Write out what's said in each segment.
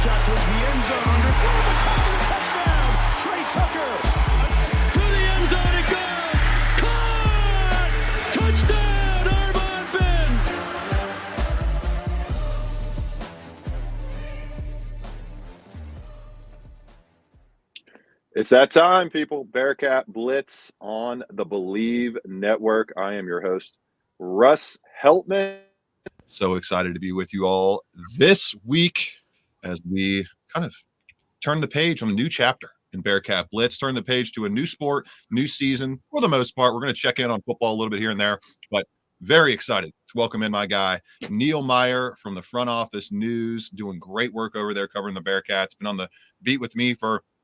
shot towards the end zone. Under touchdown. Trey Tucker to the end zone it goes. Caught. Touchdown. Armand Benz. It's that time, people. Bearcat Blitz on the Believe Network. I am your host, Russ Heltman. So excited to be with you all this week as we kind of turn the page on a new chapter in Bearcat Blitz, turn the page to a new sport, new season. For the most part, we're going to check in on football a little bit here and there, but very excited to welcome in my guy, Neil Meyer from the Front Office News, doing great work over there covering the Bearcats. Been on the beat with me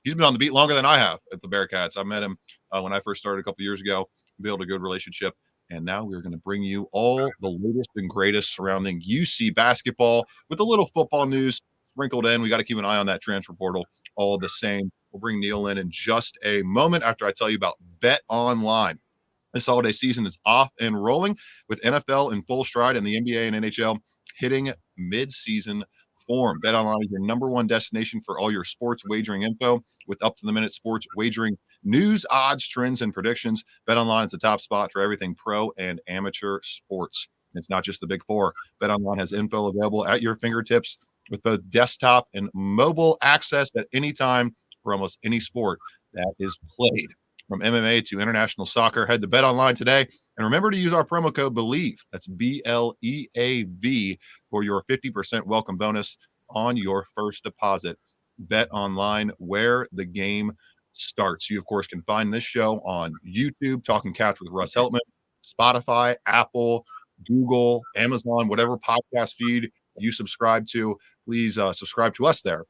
he's been on the beat longer than I have at the Bearcats. I met him when I first started a couple years ago, built a good relationship. And now we're going to bring you all the latest and greatest surrounding UC basketball with a little football news sprinkled in. We got to keep an eye on that transfer portal all the same. We'll bring Neil in just a moment after I tell you about Bet Online. This holiday season is off and rolling with NFL in full stride and the NBA and NHL hitting mid-season form. Bet Online is your number one destination for all your sports wagering info with up-to-the-minute sports wagering news, odds, trends, and predictions. BetOnline is the top spot for everything pro and amateur sports. It's not just the big four. BetOnline has info available at your fingertips with both desktop and mobile access at any time for almost any sport that is played. From MMA to international soccer, head to BetOnline today. And remember to use our promo code BELIEVE, that's BLEAV, for your 50% welcome bonus on your first deposit. BetOnline, where the game starts. You, of course, can find this show on YouTube, Talking Cats with Russ Heltman, Spotify, Apple, Google, Amazon, whatever podcast feed you subscribe to. Please subscribe to us there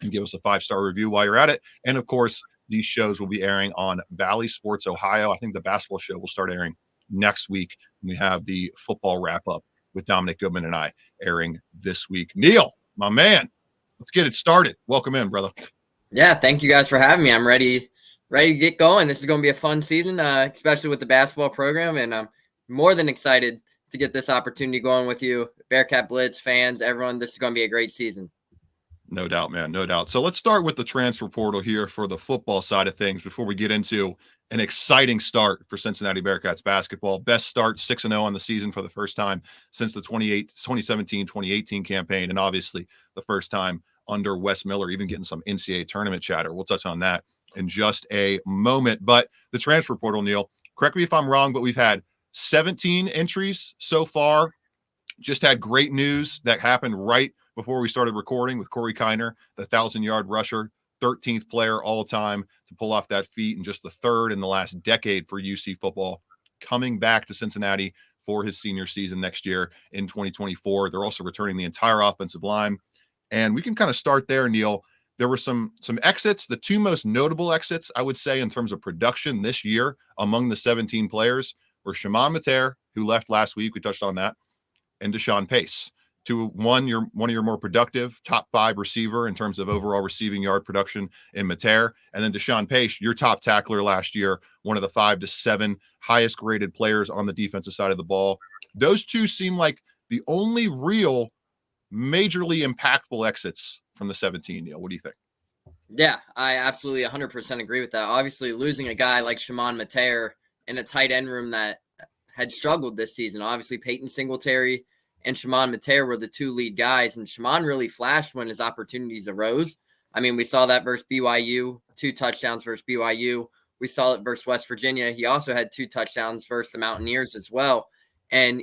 and give us a 5-star review while you're at it. And, of course, these shows will be airing on Valley Sports Ohio. I think the basketball show will start airing next week. We have the football wrap-up with Dominic Goodman and I airing this week. Neil, my man, let's get it started. Welcome in, brother. Yeah, thank you guys for having me. I'm ready to get going. This is going to be a fun season, especially with the basketball program, and I'm more than excited to get this opportunity going with you, Bearcat Blitz fans, everyone. This is going to be a great season. No doubt, man, no doubt. So let's start with the transfer portal here for the football side of things before we get into an exciting start for Cincinnati Bearcats basketball. Best start, 6-0 on the season for the first time since the 2017-2018 campaign, and obviously the first time under Wes Miller, even getting some NCAA tournament chatter. We'll touch on that in just a moment. But the transfer portal, Neil, correct me if I'm wrong, but we've had 17 entries so far. Just had great news that happened right before we started recording with Corey Kiner, the 1,000-yard rusher, 13th player all time to pull off that feat, and just the third in the last decade for UC football, coming back to Cincinnati for his senior season next year in 2024. They're also returning the entire offensive line. And we can kind of start there, Neil. There were some exits. The two most notable exits, I would say, in terms of production this year among the 17 players were Shimon Mater, who left last week. We touched on that, and Deshaun Pace. One of your more productive top 5 receiver in terms of overall receiving yard production in Mater, and then Deshaun Pace, your top tackler last year, one of the 5 to 7 highest graded players on the defensive side of the ball. Those two seem like the only real majorly impactful exits from the 17, Neil. What do you think? Yeah, I absolutely 100% agree with that. Obviously, losing a guy like Shimon Mater in a tight end room that had struggled this season. Obviously, Peyton Singletary and Shimon Mater were the 2 lead guys, and Shimon really flashed when his opportunities arose. I mean, we saw that versus BYU, 2 touchdowns versus BYU. We saw it versus West Virginia. He also had 2 touchdowns versus the Mountaineers as well. And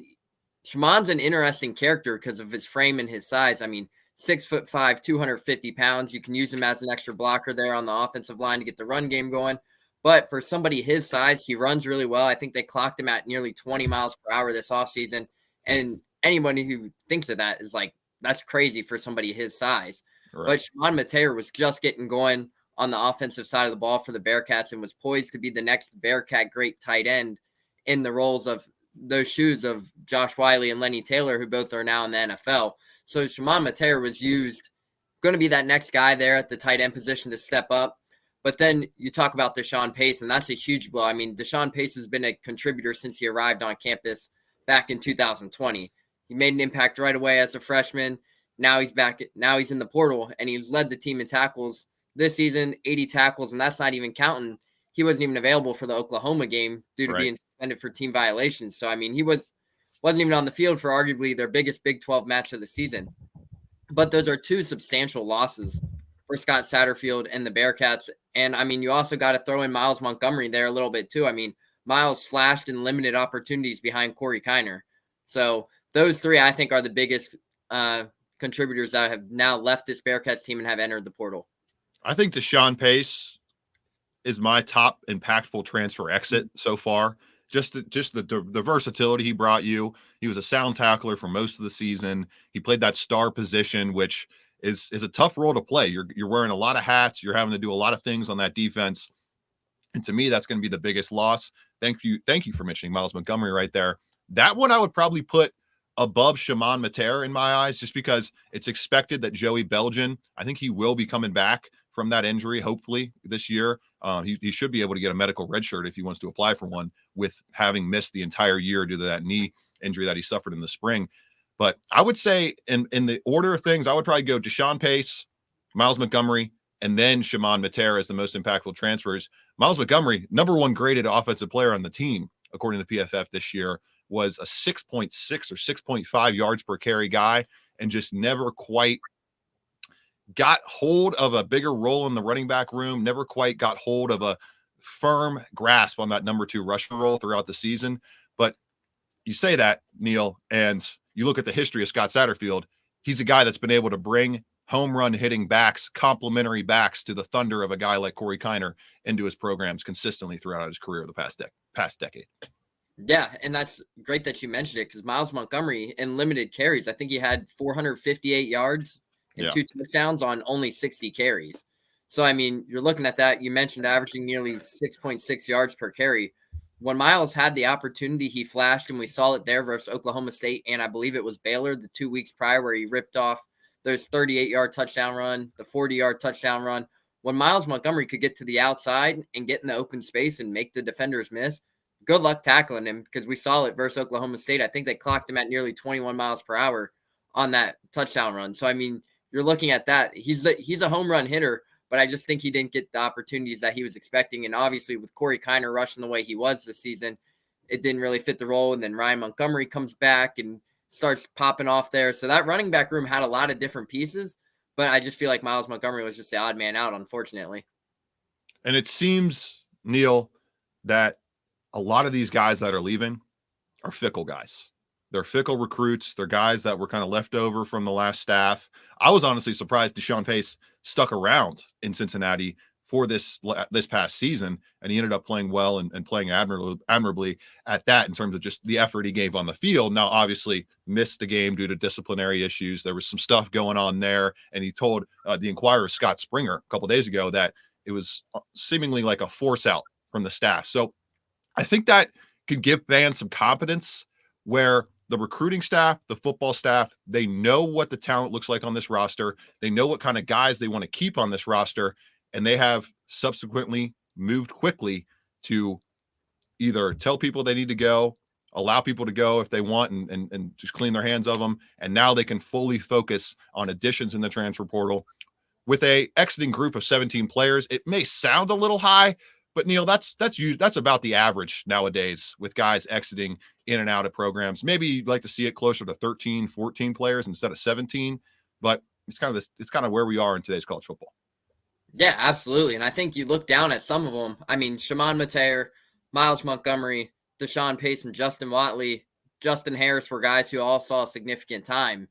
Shimon's an interesting character because of his frame and his size. I mean, 6'5", 250 pounds. You can use him as an extra blocker there on the offensive line to get the run game going. But for somebody his size, he runs really well. I think they clocked him at nearly 20 miles per hour this offseason. And anybody who thinks of that is like, that's crazy for somebody his size. Right. But Shimon Mater was just getting going on the offensive side of the ball for the Bearcats and was poised to be the next Bearcat great tight end in the roles of those shoes of Josh Wiley and Lenny Taylor, who both are now in the NFL. So Shimon Mater was going to be that next guy there at the tight end position to step up. But then you talk about Deshaun Pace, and that's a huge blow. I mean, Deshaun Pace has been a contributor since he arrived on campus back in 2020. He made an impact right away as a freshman, Now he's back. Now he's in the portal, and he's led the team in tackles this season, 80 tackles, and that's not even counting. He wasn't even available for the Oklahoma game due to being suspended for team violations. So, I mean, he wasn't even on the field for arguably their biggest Big 12 match of the season. But those are two substantial losses for Scott Satterfield and the Bearcats. And, I mean, you also got to throw in Miles Montgomery there a little bit too. I mean, Miles flashed in limited opportunities behind Corey Kiner. So those three, I think, are the biggest contributors that have now left this Bearcats team and have entered the portal. I think Deshaun Pace is my top impactful transfer exit so far. Just the versatility he brought you. He was a sound tackler for most of the season. He played that star position, which is a tough role to play. You're wearing a lot of hats. You're having to do a lot of things on that defense. And to me, that's going to be the biggest loss. Thank you for mentioning Miles Montgomery right there. That one I would probably put above Shimon Mater in my eyes, just because it's expected that Joey Belgian, I think he will be coming back from that injury, hopefully this year. He should be able to get a medical red shirt if he wants to apply for one, with having missed the entire year due to that knee injury that he suffered in the spring. But I would say in the order of things, I would probably go Deshaun Pace, Miles Montgomery, and then Shimon Mater as the most impactful transfers. Miles Montgomery, number one graded offensive player on the team, according to PFF this year, was a 6.6 or 6.5 yards per carry guy, and just never quite got hold of a bigger role in the running back room, never quite got hold of a firm grasp on that number 2 rusher role throughout the season. But you say that, Neil, and you look at the history of Scott Satterfield, he's a guy that's been able to bring home run hitting backs, complimentary backs to the thunder of a guy like Corey Kiner into his programs consistently throughout his career the past decade. Yeah, and that's great that you mentioned it, because Miles Montgomery in limited carries, I think he had 458 yards and 2 touchdowns on only 60 carries. So, I mean, you're looking at that. You mentioned averaging nearly 6.6 yards per carry. When Miles had the opportunity, he flashed, and we saw it there versus Oklahoma State, and I believe it was Baylor the 2 weeks prior, where he ripped off those 38-yard touchdown run, the 40-yard touchdown run. When Miles Montgomery could get to the outside and get in the open space and make the defenders miss, good luck tackling him, because we saw it versus Oklahoma State. I think they clocked him at nearly 21 miles per hour on that touchdown run. So, I mean, you're looking at that. He's a home run hitter, but I just think he didn't get the opportunities that he was expecting. And obviously with Corey Kiner rushing the way he was this season, it didn't really fit the role. And then Ryan Montgomery comes back and starts popping off there. So that running back room had a lot of different pieces, but I just feel like Miles Montgomery was just the odd man out, unfortunately. And it seems, Neil, that a lot of these guys that are leaving are fickle guys. They're fickle recruits. They're guys that were kind of left over from the last staff. I was honestly surprised Deshaun Pace stuck around in Cincinnati for this past season, and he ended up playing well and playing admirably at that in terms of just the effort he gave on the field. Now, obviously, missed the game due to disciplinary issues. There was some stuff going on there, and he told the Inquirer, Scott Springer, a couple days ago that it was seemingly like a force out from the staff. So I think that could give fans some confidence, where the recruiting staff, the football staff, they know what the talent looks like on this roster. They know what kind of guys they want to keep on this roster, and they have subsequently moved quickly to either tell people they need to go, allow people to go if they want, and just clean their hands of them. And now they can fully focus on additions in the transfer portal. With a exiting group of 17 players, it may sound a little high, but Neil, that's about the average nowadays with guys exiting in and out of programs. Maybe you'd like to see it closer to 13, 14 players instead of 17, but it's kind of where we are in today's college football. Yeah, absolutely. And I think you look down at some of them. I mean, Shimon Mater, Miles Montgomery, Deshaun Pace, and Justin Watley, Justin Harris were guys who all saw significant time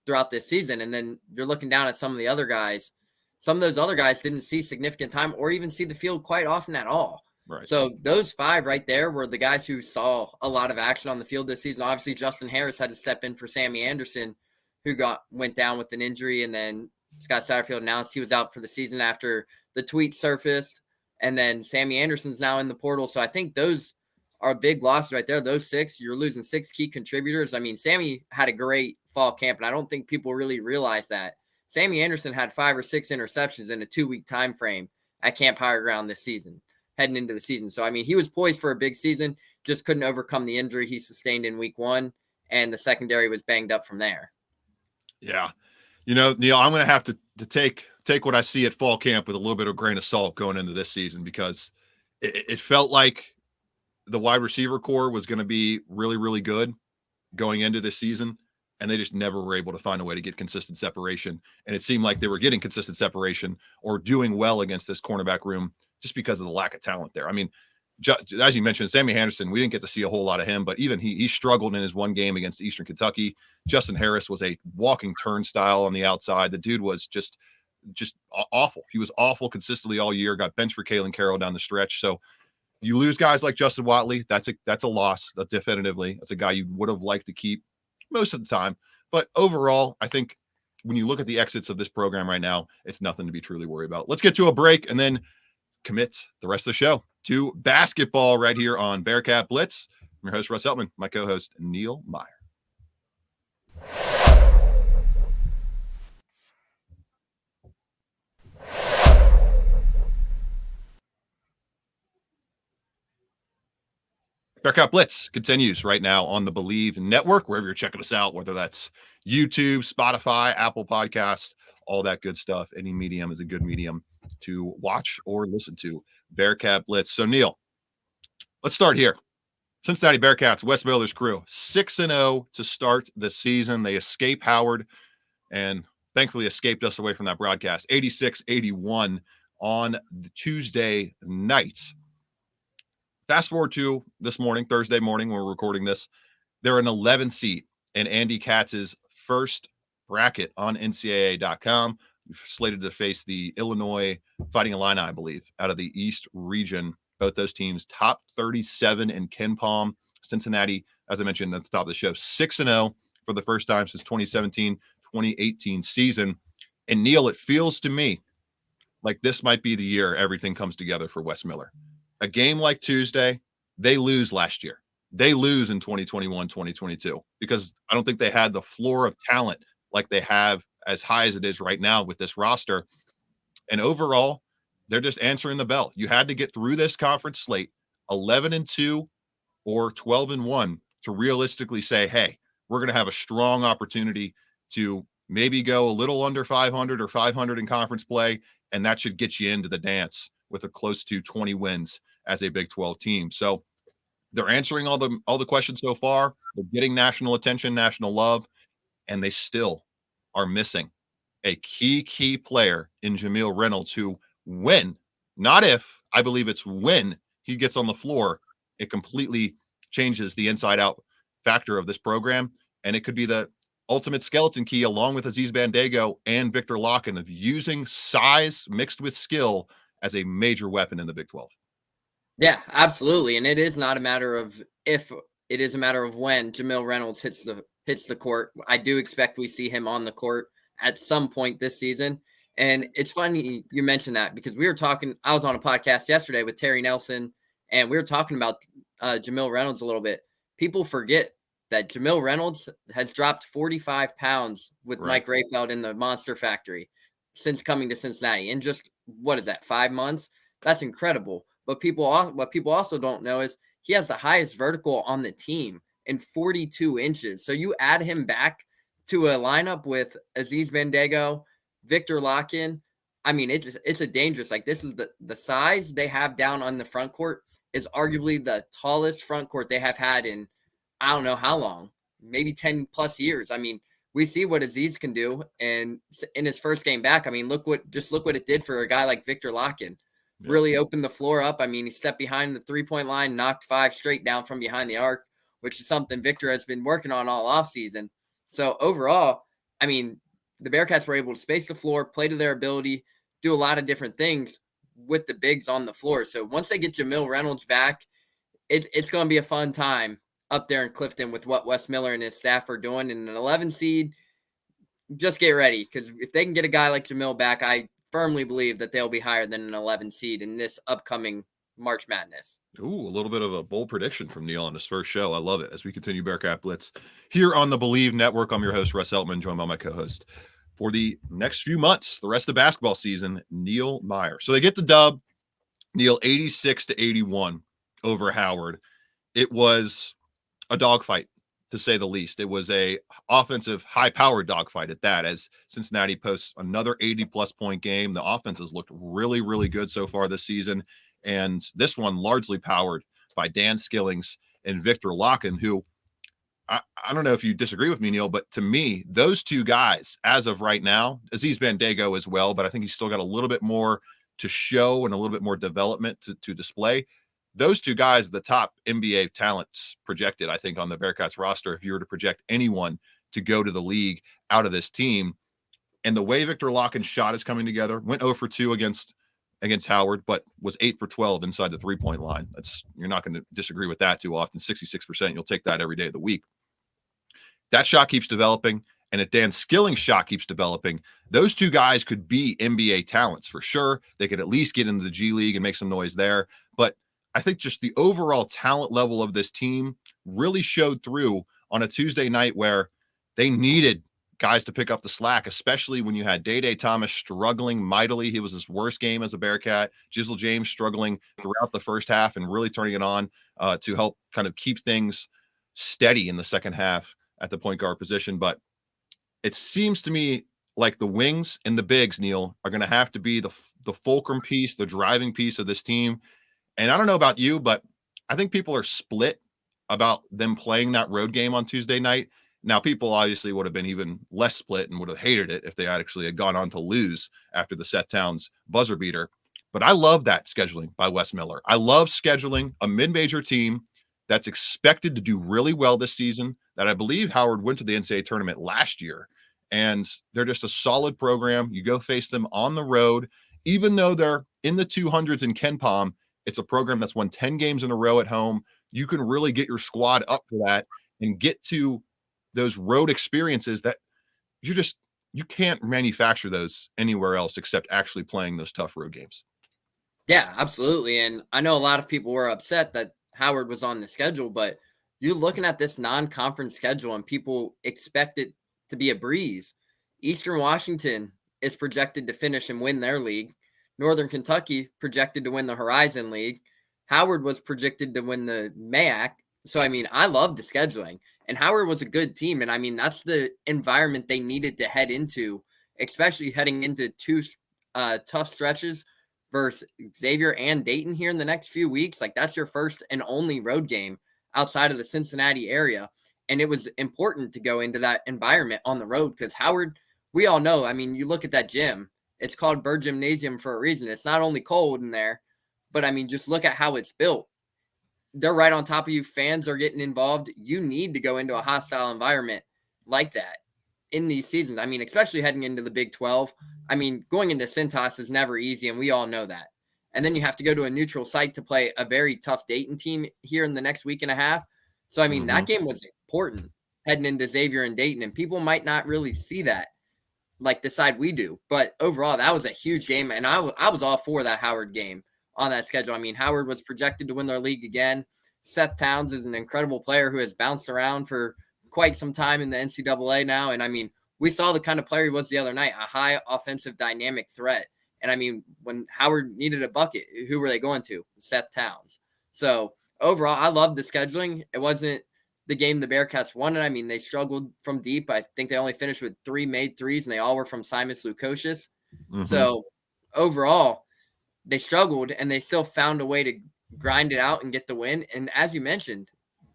throughout this season. And then you're looking down at some of the other guys. Some of those other guys didn't see significant time or even see the field quite often at all. Right. So those 5 right there were the guys who saw a lot of action on the field this season. Obviously, Justin Harris had to step in for Sammy Anderson, who went down with an injury, and then Scott Satterfield announced he was out for the season after the tweet surfaced. And then Sammy Anderson's now in the portal. So I think those are big losses right there. Those 6, you're losing 6 key contributors. I mean, Sammy had a great fall camp, and I don't think people really realize that. Sammy Anderson had 5 or 6 interceptions in a 2-week time frame at Camp Higher Ground this season, heading into the season. So, I mean, he was poised for a big season, just couldn't overcome the injury he sustained in week 1, and the secondary was banged up from there. Yeah. Neil, I'm going to have to take what I see at fall camp with a little bit of grain of salt going into this season, because it felt like the wide receiver core was going to be really, really good going into this season, and they just never were able to find a way to get consistent separation. And it seemed like they were getting consistent separation or doing well against this cornerback room just because of the lack of talent there. I mean, as you mentioned, Sammy Henderson, we didn't get to see a whole lot of him, but even he struggled in his one game against Eastern Kentucky. Justin Harris was a walking turnstile on the outside. The dude was just awful. He was awful consistently all year. Got benched for Kalen Carroll down the stretch. So you lose guys like Justin Watley. That's a loss. Definitively. That's a guy you would have liked to keep most of the time. But overall, I think when you look at the exits of this program right now, it's nothing to be truly worried about. Let's get to a break and then commit the rest of the show to basketball right here on Bearcat Blitz. I'm your host, Russ Heltman, my co-host, Neil Meyer. Bearcat Blitz continues right now on the Believe Network, wherever you're checking us out, whether that's YouTube, Spotify, Apple Podcasts, all that good stuff. Any medium is a good medium to watch or listen to Bearcat Blitz. So, Neil, let's start here. Cincinnati Bearcats, Wes Miller's crew, 6-0 to start the season. They escape Howard and thankfully escaped us away from that broadcast, 86-81 on the Tuesday night. Fast forward to this morning, Thursday morning, when we're recording this, they're an 11 seed in Andy Katz's first bracket on NCAA.com. Slated to face the Illinois Fighting Illini, I believe, out of the East region. Both those teams top 37 in KenPom. Cincinnati, as I mentioned at the top of the show, 6-0 for the first time since 2017-2018 season. And Neil, it feels to me like this might be the year everything comes together for Wes Miller. A game like Tuesday, they lose last year. They lose in 2021, 2022, because I don't think they had the floor of talent like they have as high as it is right now with this roster. And overall, they're just answering the bell. You had to get through this conference slate 11-2 or 12-1 to realistically say, hey, we're going to have a strong opportunity to maybe go a little under 500 or 500 in conference play, and that should get you into the dance with a close to 20 wins as a Big 12 team. So they're answering all the questions so far. They're getting national attention, national love, and they still are missing a key player in Jamil Reynolds, who, when, not if, I believe it's when he gets on the floor, it completely changes the inside-out factor of this program, and it could be the ultimate skeleton key, along with Aziz Bandego and Victor Locken, of using size mixed with skill as a major weapon in the Big 12. Yeah, absolutely. And it is not a matter of if, it is a matter of when Jamil Reynolds hits the court. I do expect we see him on the court at some point this season. And it's funny you mentioned that, because I was on a podcast yesterday with Terry Nelson, and we were talking about Jamil Reynolds a little bit. People forget that Jamil Reynolds has dropped 45 pounds with Mike Rayfeld in the Monster Factory since coming to Cincinnati. In just, 5 months? That's incredible. But what people also don't know is he has the highest vertical on the team in 42 inches. So you add him back to a lineup with Aziz Bandego, Victor Locken. I mean, it's a dangerous, this is the size they have down on the front court is arguably the tallest front court they have had in, I don't know how long, maybe 10 plus years. I mean, we see what Aziz can do. And in his first game back, I mean, look what it did for a guy like Victor Locken. Really opened the floor up. I mean, he stepped behind the 3-point line, knocked 5 straight down from behind the arc, which is something Victor has been working on all offseason. So overall, I mean, the Bearcats were able to space the floor, play to their ability, do a lot of different things with the bigs on the floor. So once they get Jamil Reynolds back, it's going to be a fun time up there in Clifton with what Wes Miller and his staff are doing. In an 11 seed, just get ready, because if they can get a guy like Jamil back, I firmly believe that they'll be higher than an 11 seed in this upcoming March Madness. Ooh, a little bit of a bold prediction from Neil on his first show. I love it. As we continue Bearcat Blitz here on the Believe Network, I'm your host, Russ Heltman, joined by my co-host for the next few months, the rest of the basketball season, Neil Meyer. So they get the dub, Neil, 86-81 over Howard. It was a dogfight, to say the least. It was a offensive, high-powered dogfight at that, as Cincinnati posts another 80-plus point game. The offense has looked really, really good so far this season, and this one largely powered by Dan Skillings and Victor Locken, who I don't know if you disagree with me, Neil, but to me, those two guys, as of right now, Aziz Bandago as well, but I think he's still got a little bit more to show and a little bit more development to display. Those two guys, the top NBA talents projected, I think, on the Bearcats roster, if you were to project anyone to go to the league out of this team. And the way Victor Locken's shot is coming together, went 0 for 2 against Howard, but was 8 for 12 inside the three-point line. You're not going to disagree with that too often. 66%, you'll take that every day of the week. That shot keeps developing, and if Dan Skilling's shot keeps developing, those two guys could be NBA talents for sure. They could at least get into the G League and make some noise there. But I think just the overall talent level of this team really showed through on a Tuesday night where they needed guys to pick up the slack, especially when you had Day Thomas struggling mightily. He was his worst game as a Bearcat. Jizzle James struggling throughout the first half and really turning it on to help kind of keep things steady in the second half at the point guard position. But it seems to me like the wings and the bigs, Neil, are going to have to be the fulcrum piece, the driving piece of this team. And I don't know about you, but I think people are split about them playing that road game on Tuesday night. Now, people obviously would have been even less split and would have hated it if they actually had gone on to lose after the Seth Towns buzzer beater. But I love that scheduling by Wes Miller. I love scheduling a mid-major team that's expected to do really well this season, that I believe Howard went to the NCAA tournament last year. And they're just a solid program. You go face them on the road. Even though they're in the 200s in KenPom, it's a program that's won 10 games in a row at home. You can really get your squad up for that and get to those road experiences that you can't manufacture those anywhere else except actually playing those tough road games. Yeah, absolutely. And I know a lot of people were upset that Howard was on the schedule, but you're looking at this non-conference schedule and people expect it to be a breeze. Eastern Washington is projected to finish and win their league. Northern Kentucky projected to win the Horizon League. Howard was projected to win the MAAC. So, I mean, I love the scheduling. And Howard was a good team. And, I mean, that's the environment they needed to head into, especially heading into two tough stretches versus Xavier and Dayton here in the next few weeks. Like, that's your first and only road game outside of the Cincinnati area. And it was important to go into that environment on the road because Howard, we all know, I mean, you look at that gym. It's called Bird Gymnasium for a reason. It's not only cold in there, but, I mean, just look at how it's built. They're right on top of you. Fans are getting involved. You need to go into a hostile environment like that in these seasons. I mean, especially heading into the Big 12. I mean, going into Cintas is never easy, and we all know that. And then you have to go to a neutral site to play a very tough Dayton team here in the next week and a half. So, I mean, that game was important heading into Xavier and Dayton, and people might not really see that like the side we do. But overall, that was a huge game, and I was all for that Howard game on that schedule. I mean, Howard was projected to win their league again. Seth Towns is an incredible player who has bounced around for quite some time in the NCAA now. And I mean, we saw the kind of player he was the other night, a high offensive dynamic threat. And I mean, when Howard needed a bucket, who were they going to? Seth Towns. So overall, I loved the scheduling. It wasn't the game the Bearcats won. I mean, they struggled from deep. I think they only finished with 3 made threes, and they all were from Simus Lukosius. So overall, they struggled, and they still found a way to grind it out and get the win. And as you mentioned,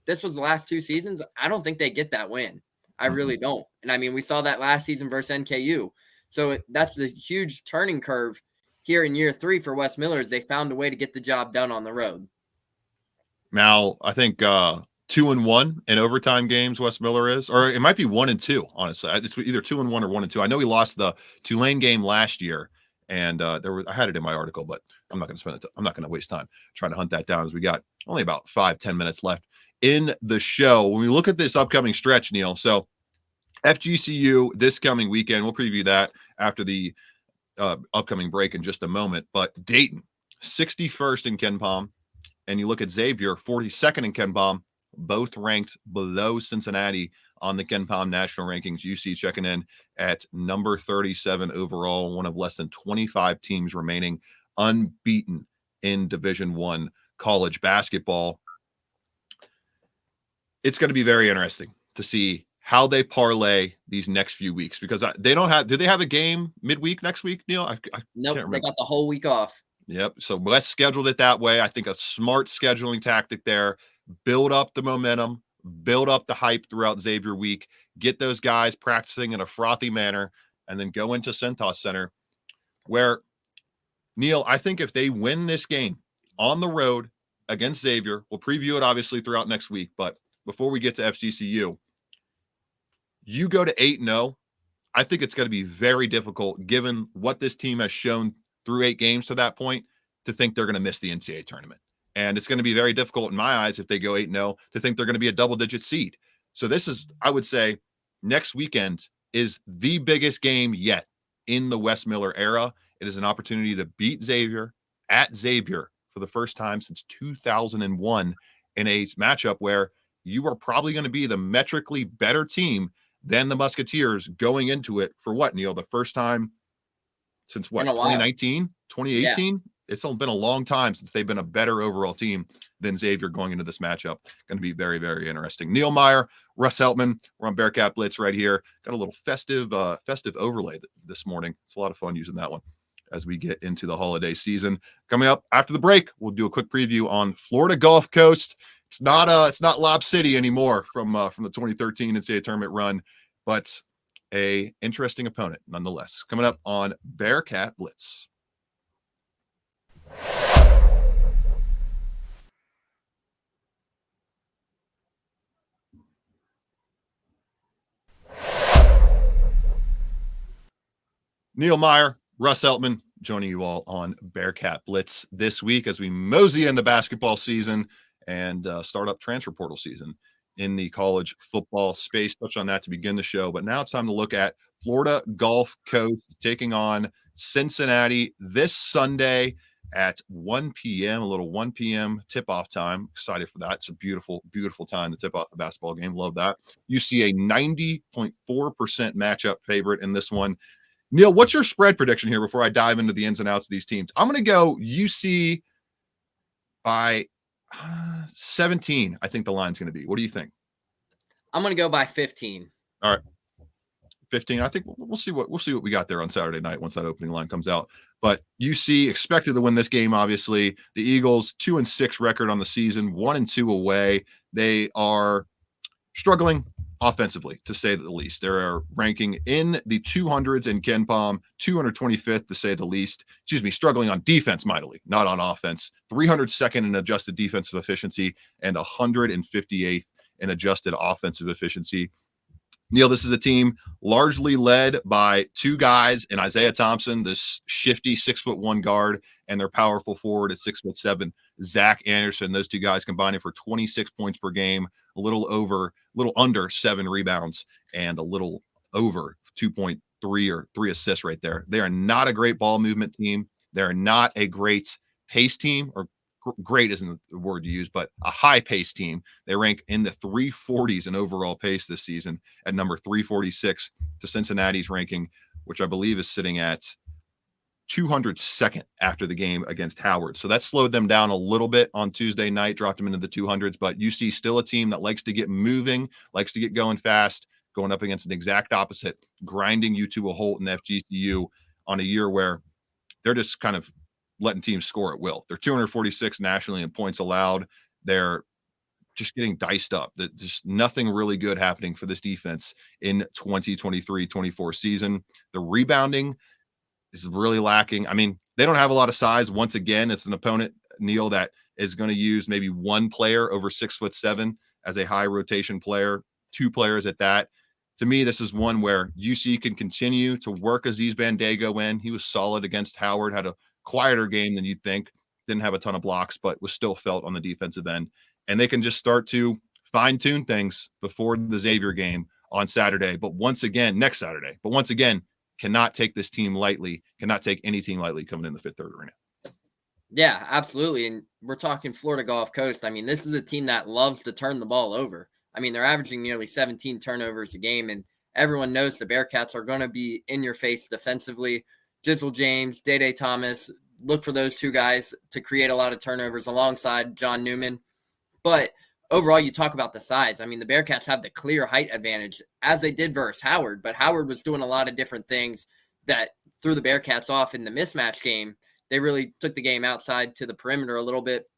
this was the last 2 seasons. I don't think they get that win. I really don't. And I mean, we saw that last season versus NKU. So that's the huge turning curve here in year 3 for Wes Miller is they found a way to get the job done on the road. Now, I think 2-1 in overtime games, Wes Miller is, or it might be 1-2, honestly. It's either 2-1 or 1-2. I know he lost the Tulane game last year. And I had it in my article, but I'm not going to spend it. I'm not going to waste time trying to hunt that down as we got only about 5-10 minutes left in the show. When we look at this upcoming stretch, Neil, so FGCU this coming weekend, we'll preview that after the upcoming break in just a moment. But Dayton, 61st in KenPom, and you look at Xavier, 42nd in KenPom, both ranked below Cincinnati on the KenPom national rankings. UC checking in at number 37 overall, one of less than 25 teams remaining unbeaten in Division I college basketball. It's going to be very interesting to see how they parlay these next few weeks, because they don't have. Do they have a game midweek next week, Neil? I Nope, can't remember. they got the whole week off. Yep. So let's schedule it that way. I think a smart scheduling tactic there. Build up the momentum, build up the hype throughout Xavier week, get those guys practicing in a frothy manner, and then go into Centos Center, where, Neil, I think if they win this game on the road against Xavier, we'll preview it obviously throughout next week, but before we get to FGCU, you go to 8-0. I think it's going to be very difficult, given what this team has shown through 8 games to that point, to think they're going to miss the NCAA tournament. And it's going to be very difficult in my eyes, if they go 8-0, to think they're going to be a double-digit seed. So this is, I would say, next weekend is the biggest game yet in the Wes Miller era. It is an opportunity to beat Xavier at Xavier for the first time since 2001 in a matchup where you are probably going to be the metrically better team than the Musketeers going into it for what, Neil? The first time since what, 2019, 2018? Yeah. It's been a long time since they've been a better overall team than Xavier going into this matchup. Going to be very, very interesting. Neil Meyer, Russ Heltman. We're on Bearcat Blitz right here. Got a little festive overlay this morning. It's a lot of fun using that one as we get into the holiday season. Coming up after the break, we'll do a quick preview on Florida Gulf Coast. It's not Lob City anymore from the 2013 NCAA tournament run, but a interesting opponent nonetheless. Coming up on Bearcat Blitz. Neil Meyer, Russ Heltman, joining you all on Bearcat Blitz this week as we mosey in the basketball season and start up transfer portal season in the college football space. Touch on that to begin the show, but now it's time to look at Florida Gulf Coast taking on Cincinnati this Sunday at 1 p.m., a little 1 p.m. tip-off time. Excited for that. It's a beautiful, beautiful time to tip off the basketball game. Love that. You see a 90.4% matchup favorite in this one. Neil, what's your spread prediction here before I dive into the ins and outs of these teams? I'm going to go UC by 17. I think the line's going to be. What do you think? I'm going to go by 15. All right. 15. I think we'll see what we got there on Saturday night once that opening line comes out. But UC expected to win this game, obviously. The Eagles, 2-6 record on the season, 1-2 away. They are struggling offensively, to say the least. They're ranking in the 200s in KenPom, 225th to say the least. Struggling on defense mightily, not on offense. 302nd in adjusted defensive efficiency and 158th in adjusted offensive efficiency. Neil, this is a team largely led by 2 guys in Isaiah Thompson, this shifty 6'1" guard, and their powerful forward at 6'7", Zach Anderson. Those 2 guys combining for 26 points per game, a little under 7 rebounds, and a little over 2.3 or 3 assists right there. They are not a great ball movement team. They're not a great pace team, or great isn't the word to use, but a high pace team. They rank in the 340s in overall pace this season at number 346 to Cincinnati's ranking, which I believe is sitting at 202nd after the game against Howard. So that slowed them down a little bit on Tuesday night, dropped them into the 200s, but UC still a team that likes to get moving, likes to get going fast, going up against an exact opposite, grinding you to a halt in FGCU on a year where they're just kind of letting teams score at will. They're 246 nationally in points allowed. They're just getting diced up. There's nothing really good happening for this defense in 2023-24 season. The rebounding is really lacking. I mean, they don't have a lot of size. Once again, it's an opponent, Neil, that is going to use maybe 1 player over 6'7" as a high rotation player, 2 players at that. To me, this is one where UC can continue to work Aziz Bandago in. He was solid against Howard, had a quieter game than you'd think, didn't have a ton of blocks, but was still felt on the defensive end. And they can just start to fine-tune things before the Xavier game on Saturday. But once again, next Saturday, cannot take this team lightly, cannot take any team lightly coming in the Fifth Third Arena. Yeah, absolutely. And we're talking Florida Gulf Coast. I mean, this is a team that loves to turn the ball over. I mean, they're averaging nearly 17 turnovers a game, and everyone knows the Bearcats are going to be in your face defensively. Jizzle James, Day Thomas, look for those 2 guys to create a lot of turnovers alongside John Newman. But overall, you talk about the size. I mean, the Bearcats have the clear height advantage, as they did versus Howard, but Howard was doing a lot of different things that threw the Bearcats off in the mismatch game. They really took the game outside to the perimeter a little bit.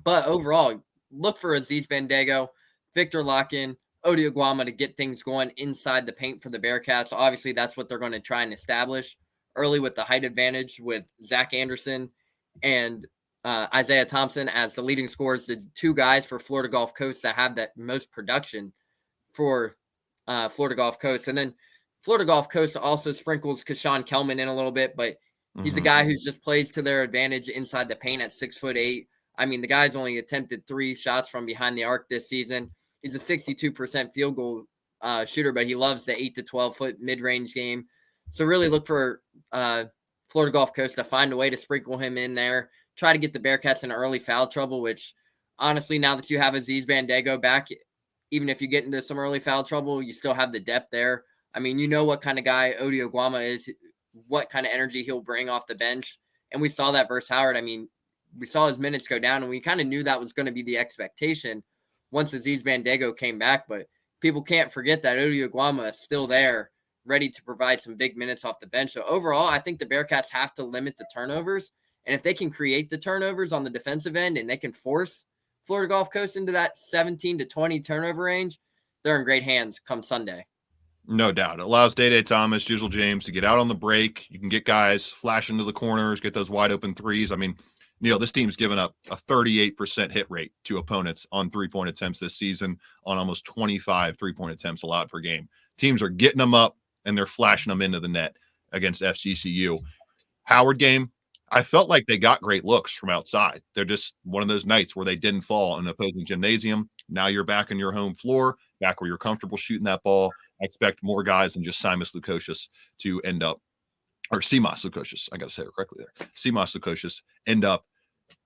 But overall, look for Aziz Bandaogo, Victor Locken, Odi Oguama to get things going inside the paint for the Bearcats. Obviously, that's what they're going to try and establish early with the height advantage with Zach Anderson and Isaiah Thompson as the leading scorers, the two guys for Florida Gulf Coast that have that most production for Florida Gulf Coast. And then Florida Gulf Coast also sprinkles Keshawn Kellman in a little bit, but he's a guy who just plays to their advantage inside the paint at 6'8". I mean, the guy's only attempted 3 shots from behind the arc this season. He's a 62% field goal shooter, but he loves the 8 to 12-foot mid-range game. So really look for Florida Gulf Coast to find a way to sprinkle him in there, try to get the Bearcats in early foul trouble, which honestly, now that you have Aziz Bandaogo back, even if you get into some early foul trouble, you still have the depth there. I mean, you know what kind of guy Odi Oguama is, what kind of energy he'll bring off the bench. And we saw that versus Howard. I mean, we saw his minutes go down, and we kind of knew that was going to be the expectation once Aziz Bandaogo came back. But people can't forget that Odi Oguama is still there, ready to provide some big minutes off the bench. So overall, I think the Bearcats have to limit the turnovers. And if they can create the turnovers on the defensive end and they can force Florida Gulf Coast into that 17 to 20 turnover range, they're in great hands come Sunday. No doubt. It allows Day Thomas, Jizzle James to get out on the break. You can get guys flash into the corners, get those wide open threes. I mean, Neil, this team's given up a 38% hit rate to opponents on three-point attempts this season on almost 25 three-point attempts allowed per game. Teams are getting them up, and they're flashing them into the net against FGCU. Howard game, I felt like they got great looks from outside. They're just one of those nights where they didn't fall in an opposing gymnasium. Now you're back on your home floor, back where you're comfortable shooting that ball. I expect more guys than just Simas Lukosius to end up, or Simas Lukosius, I got to say it correctly there. Simas Lukosius end up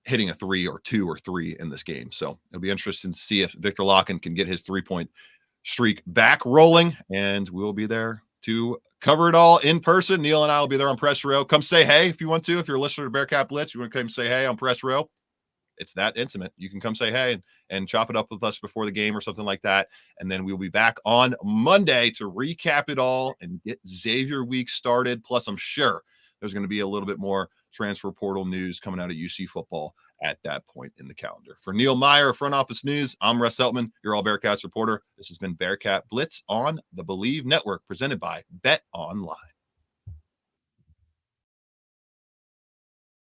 hitting a 3 or 2 or 3 in this game. So it'll be interesting to see if Victor Locken can get his 3-point streak back rolling, and we'll be there to cover it all in person. Neil and I will be there on press row. Come say hey if you want to. If you're a listener to Bearcat Blitz, you want to come say hey on press row. It's that intimate. You can come say hey and chop it up with us before the game or something like that. And then we'll be back on Monday to recap it all and get Xavier week started. Plus, I'm sure there's going to be a little bit more transfer portal news coming out of UC football at that point in the calendar. For Neil Meyer, Front Office News, I'm Russ Heltman, your All Bearcats reporter. This has been Bearcat Blitz on the Believe Network, presented by Bet Online.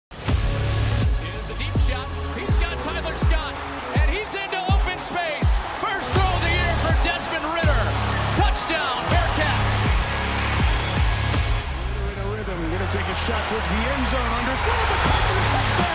Here's a deep shot. He's got Tyler Scott, and he's into open space. First throw of the year for Desmond Ritter. Touchdown, Bearcat. Ritter in a rhythm, going to take a shot towards the end zone. Underthrown, the touchdown.